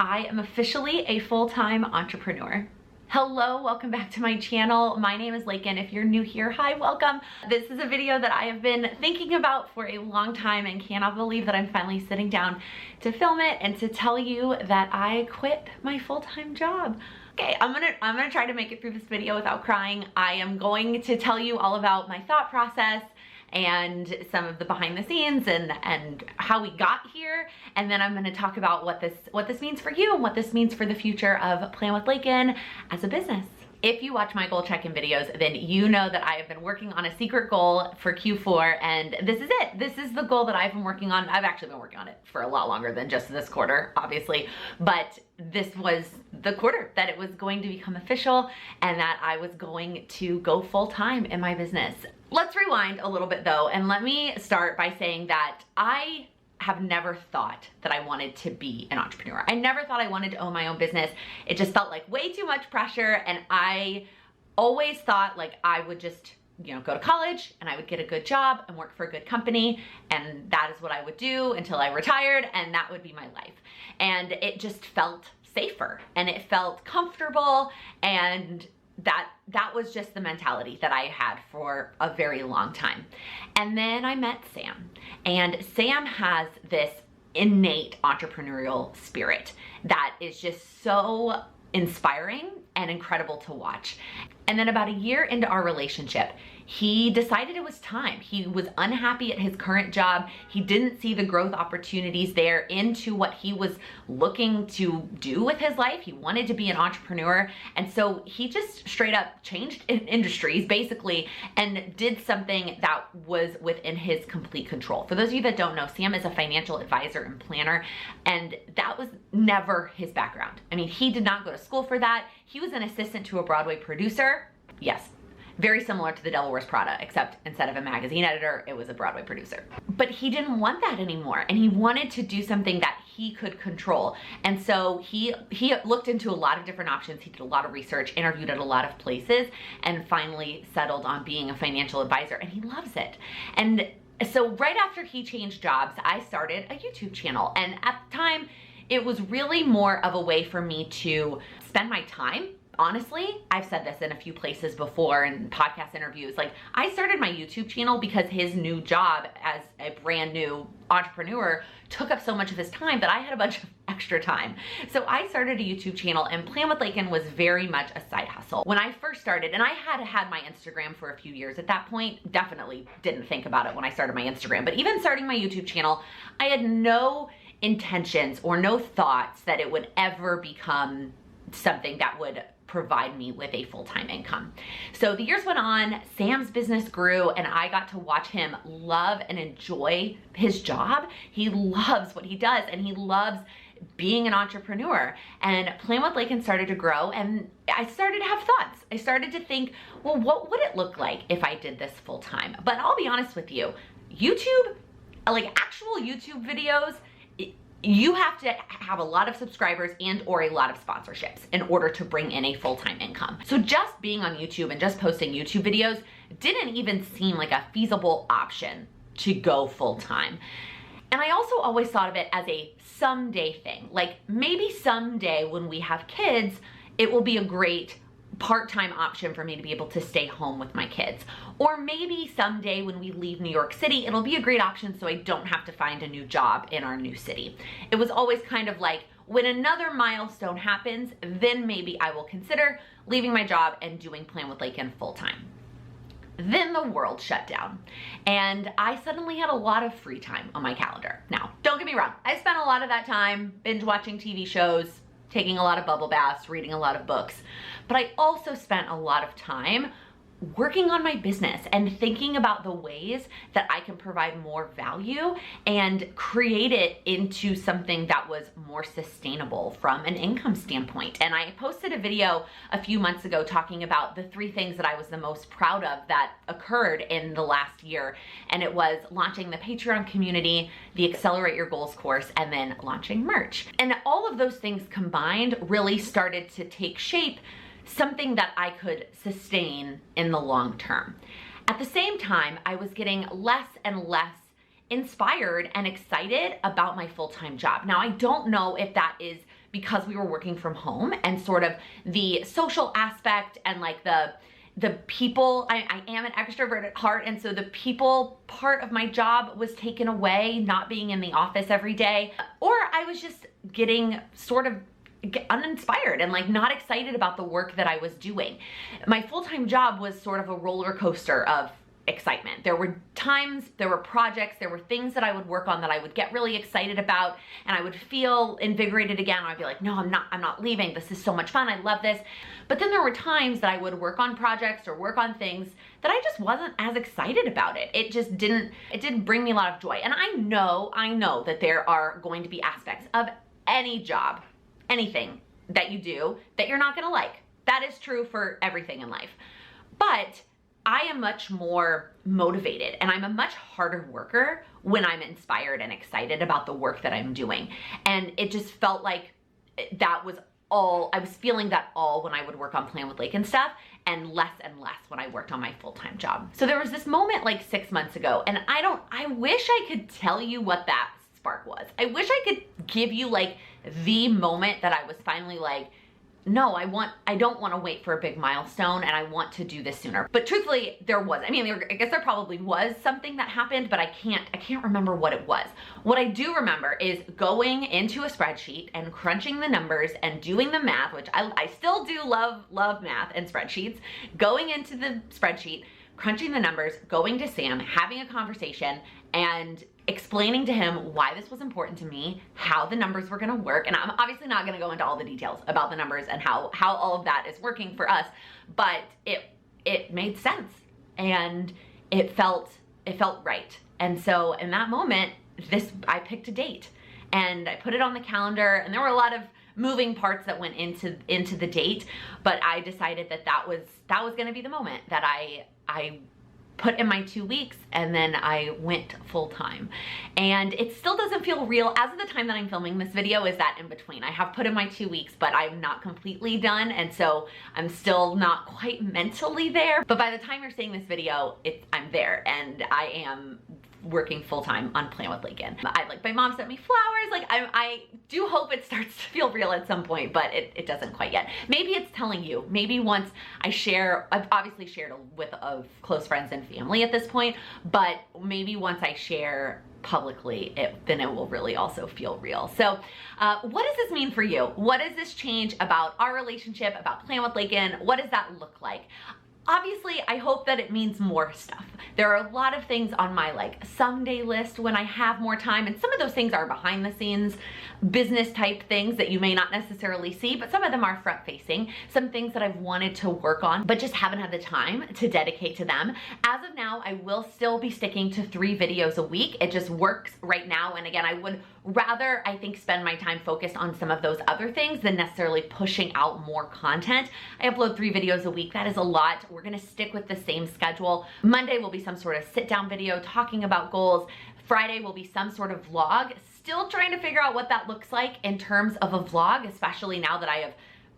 I am officially a full-time entrepreneur. Hello, welcome back to my channel. My name is Laken. If you're new here, hi, welcome. This is a video that I have been thinking about for a long time and cannot believe that I'm finally sitting down to film it and to tell you that I quit my full-time job. Okay, I'm gonna try to make it through this video without crying. I am going to tell you all about my thought process and some of the behind the scenes and how we got here, and then I'm going to talk about what this means for you and what this means for the future of Plan with Laken as a business. If you watch my goal check-in videos, then you know that I have been working on a secret goal for Q4, and this is it. This is the goal that I've been working on. I've actually been working on it for a lot longer than just this quarter, obviously, but this was the quarter that it was going to become official and that I was going to go full-time in my business. Let's rewind a little bit though, and let me start by saying that I have never thought that I wanted to be an entrepreneur. I never thought I wanted to own my own business. It just felt like way too much pressure, and I always thought like I would just, go to college and I would get a good job and work for a good company, and that is what I would do until I retired, and that would be my life. And it just felt safer and it felt comfortable, and that was just the mentality that I had for a very long time. And then I met Sam, and Sam has this innate entrepreneurial spirit that is just so inspiring and incredible to watch. And then about a year into our relationship, he decided it was time. He was unhappy at his current job. He didn't see the growth opportunities there into what he was looking to do with his life. He wanted to be an entrepreneur. And so he just straight up changed industries basically and did something that was within his complete control. For those of you that don't know, Sam is a financial advisor and planner, and that was never his background. I mean, he did not go to school for that. He was an assistant to a Broadway producer. Yes. Very similar to The Devil Wears Prada, except instead of a magazine editor, it was a Broadway producer. But he didn't want that anymore, and he wanted to do something that he could control. And so he looked into a lot of different options. He did a lot of research, interviewed at a lot of places, and finally settled on being a financial advisor, and he loves it. And so right after he changed jobs, I started a YouTube channel, and at the time, it was really more of a way for me to spend my time. Honestly, I've said this in a few places before in podcast interviews, like I started my YouTube channel because his new job as a brand new entrepreneur took up so much of his time that I had a bunch of extra time. So I started a YouTube channel, and Plan with Laken was very much a side hustle. When I first started, and I had my Instagram for a few years at that point, definitely didn't think about it when I started my Instagram, but even starting my YouTube channel, I had no intentions or no thoughts that it would ever become something that would provide me with a full-time income. So the years went on, Sam's business grew, and I got to watch him love and enjoy his job. He loves what he does, and he loves being an entrepreneur. And Plan with Laken started to grow, and I started to have thoughts. I started to think, well, what would it look like if I did this full-time? But I'll be honest with you, YouTube, like actual YouTube videos, you have to have a lot of subscribers and or a lot of sponsorships in order to bring in a full-time income. So just being on YouTube and just posting YouTube videos didn't even seem like a feasible option to go full-time. And I also always thought of it as a someday thing. Like maybe someday when we have kids, it will be a great part-time option for me to be able to stay home with my kids. Or maybe someday when we leave New York City, it'll be a great option so I don't have to find a new job in our new city. It was always kind of like, when another milestone happens, then maybe I will consider leaving my job and doing Plan with Laken full-time. Then the world shut down, and I suddenly had a lot of free time on my calendar. Now, don't get me wrong, I spent a lot of that time binge watching TV shows, taking a lot of bubble baths, reading a lot of books, but I also spent a lot of time working on my business and thinking about the ways that I can provide more value and create it into something that was more sustainable from an income standpoint. And I posted a video a few months ago talking about the 3 things that I was the most proud of that occurred in the last year. And it was launching the Patreon community, the Accelerate Your Goals course, and then launching merch. And all of those things combined really started to take shape, something that I could sustain in the long term. At the same time, I was getting less and less inspired and excited about my full-time job. Now, I don't know if that is because we were working from home, and sort of the social aspect and like the people, I am an extrovert at heart, and so the people part of my job was taken away, not being in the office every day, or I was just getting sort of uninspired and like not excited about the work that I was doing. My full-time job was sort of a roller coaster of excitement. There were times, there were projects, there were things that I would work on that I would get really excited about, and I would feel invigorated again. I'd be like, no, I'm not leaving. This is so much fun. I love this. But then there were times that I would work on projects or work on things that I just wasn't as excited about it. It didn't bring me a lot of joy. And I know that there are going to be aspects of any job, anything that you do that you're not gonna like. That is true for everything in life. But I am much more motivated, and I'm a much harder worker when I'm inspired and excited about the work that I'm doing. And it just felt like that was all, I was feeling that all when I would work on PlanwithLaken stuff, and less when I worked on my full-time job. So there was this moment like 6 months ago, and I wish I could tell you what that spark was. I wish I could give you like the moment that I was finally like, no, I don't want to wait for a big milestone, and I want to do this sooner. But truthfully, there was. I mean, I guess there probably was something that happened, but I can't remember what it was. What I do remember is going into a spreadsheet and crunching the numbers and doing the math, which I still do love math and spreadsheets. Going into the spreadsheet, crunching the numbers, going to Sam, having a conversation, and explaining to him why this was important to me, how the numbers were gonna work. And I'm obviously not gonna go into all the details about the numbers and how all of that is working for us, but it made sense, and it felt right. And so in that moment, I picked a date and I put it on the calendar, and there were a lot of moving parts that went into the date, but I decided that was gonna be the moment that I put in my 2 weeks, and then I went full time. And it still doesn't feel real. As of the time that I'm filming this video is that in between. I have put in my 2 weeks, but I'm not completely done, and so I'm still not quite mentally there. But by the time you're seeing this video, I'm there, and I am working full-time on PlanwithLaken. My mom sent me flowers. Like I do hope it starts to feel real at some point, but it doesn't quite yet. Maybe it's telling you. Maybe once I've obviously shared with close friends and family at this point, but maybe once I share publicly, then it will really also feel real. So what does this mean for you? What does this change about our relationship, about PlanwithLaken? What does that look like? Obviously, I hope that it means more stuff. There are a lot of things on my like someday list when I have more time, and some of those things are behind the scenes business type things that you may not necessarily see, but some of them are front facing, some things that I've wanted to work on but just haven't had the time to dedicate to them. As of now, I will still be sticking to 3 videos a week. It just works right now, and again, I would rather, I think, spend my time focused on some of those other things than necessarily pushing out more content. I upload 3 videos a week. That is a lot. We're gonna stick with the same schedule. Monday will be some sort of sit down video talking about goals. Friday will be some sort of vlog. Still trying to figure out what that looks like in terms of a vlog, especially now that I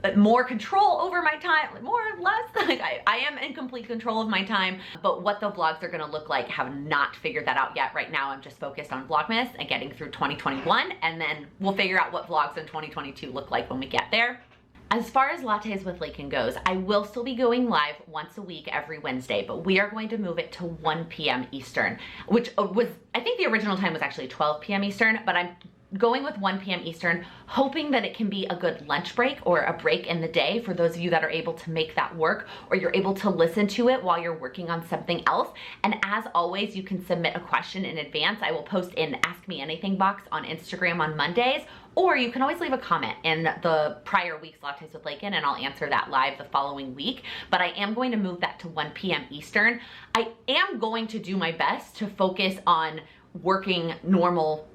have more control over my time, more or less. Like I am in complete control of my time, but what the vlogs are gonna look like, have not figured that out yet. Right now, I'm just focused on Vlogmas and getting through 2021, and then we'll figure out what vlogs in 2022 look like when we get there. As far as Lattes with Laken goes, I will still be going live once a week every Wednesday, but we are going to move it to 1 p.m. Eastern, which was, I think the original time was actually 12 p.m. Eastern, but I'm going with 1 p.m. Eastern, hoping that it can be a good lunch break or a break in the day for those of you that are able to make that work, or you're able to listen to it while you're working on something else. And as always, you can submit a question in advance. I will post in Ask Me Anything box on Instagram on Mondays, or you can always leave a comment in the prior week's Lattes with Laken, and I'll answer that live the following week. But I am going to move that to 1 p.m. Eastern. I am going to do my best to focus on working normal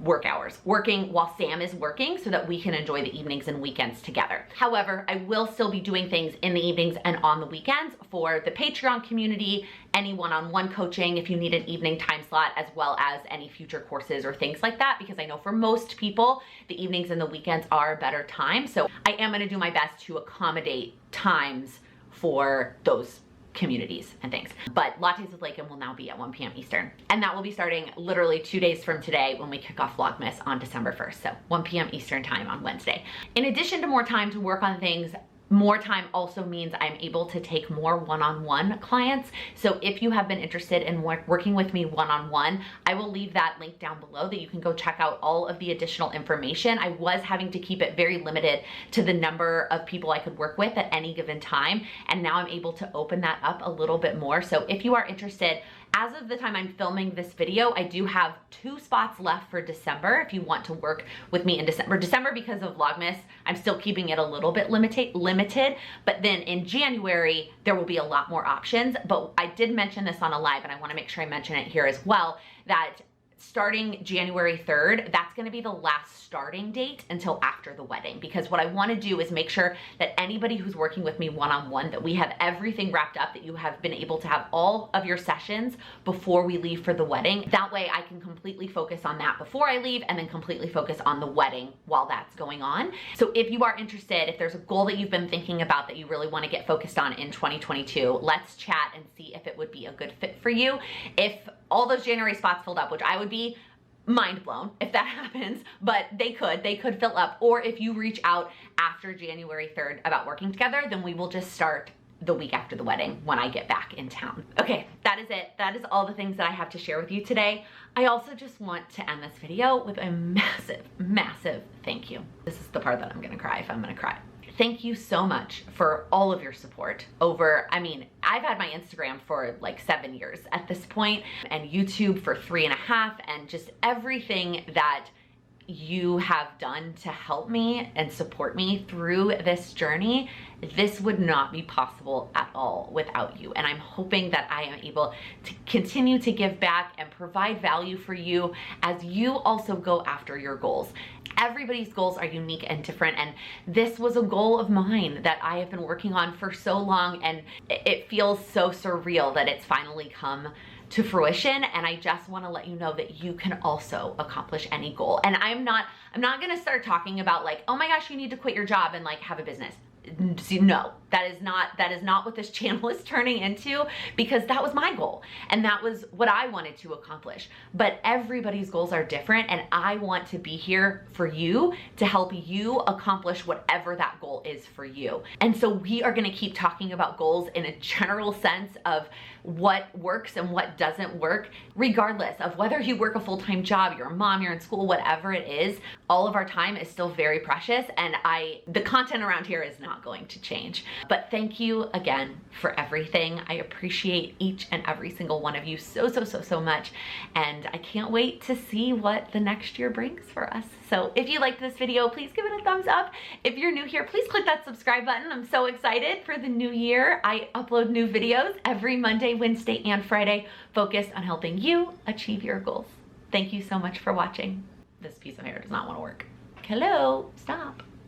work hours, working while Sam is working, so that we can enjoy the evenings and weekends together. However, I will still be doing things in the evenings and on the weekends for the Patreon community, any one-on-one coaching if you need an evening time slot, as well as any future courses or things like that, because I know for most people, the evenings and the weekends are a better time. So I am gonna do my best to accommodate times for those communities and things. But Lattes with Laken will now be at 1 p.m. Eastern. And that will be starting literally 2 days from today when we kick off Vlogmas on December 1st. So 1 p.m. Eastern time on Wednesday. In addition to more time to work on things, more time also means I'm able to take more one-on-one clients. So if you have been interested in working with me one-on-one, I will leave that link down below that you can go check out all of the additional information. I was having to keep it very limited to the number of people I could work with at any given time. And now I'm able to open that up a little bit more. So if you are interested, as of the time I'm filming this video, I do have 2 spots left for December if you want to work with me in December. December, because of Vlogmas, I'm still keeping it a little bit limited, but then in January, there will be a lot more options. But I did mention this on a live, and I wanna make sure I mention it here as well, that starting January 3rd, that's gonna be the last starting date until after the wedding. Because what I wanna do is make sure that anybody who's working with me one-on-one, that we have everything wrapped up, that you have been able to have all of your sessions before we leave for the wedding. That way I can completely focus on that before I leave and then completely focus on the wedding while that's going on. So if you are interested, if there's a goal that you've been thinking about that you really wanna get focused on in 2022, let's chat and see if it would be a good fit for you. If all those January spots filled up, which I would be mind blown if that happens, but they could fill up. Or if you reach out after January 3rd about working together, then we will just start the week after the wedding when I get back in town. Okay, that is it. That is all the things that I have to share with you today. I also just want to end this video with a massive, massive thank you. This is the part that I'm gonna cry if I'm gonna cry. Thank you so much for all of your support over, I mean, I've had my Instagram for like 7 years at this point, and YouTube for 3.5, and just everything that you have done to help me and support me through this journey. This would not be possible at all without you. And I'm hoping that I am able to continue to give back and provide value for you as you also go after your goals. Everybody's goals are unique and different, and this was a goal of mine that I have been working on for so long, and it feels so surreal that it's finally come to fruition. And I just want to let you know that you can also accomplish any goal. And I'm not gonna start talking about like, oh my gosh, you need to quit your job and like have a business. No, that is not what this channel is turning into, because that was my goal and that was what I wanted to accomplish. But everybody's goals are different, and I want to be here for you to help you accomplish whatever that goal is for you. And so we are going to keep talking about goals in a general sense of what works and what doesn't work, regardless of whether you work a full-time job, you're a mom, you're in school, whatever it is. All of our time is still very precious, and the content around here is not going to change. But thank you again for everything. I appreciate each and every single one of you so much, and I can't wait to see what the next year brings for us. So if you liked this video, please give it a thumbs up. If you're new here, please click that subscribe button. I'm so excited for the new year. I upload new videos every Monday, Wednesday, and Friday focused on helping you achieve your goals. Thank you so much for watching. This piece of hair does not want to work. Hello, stop.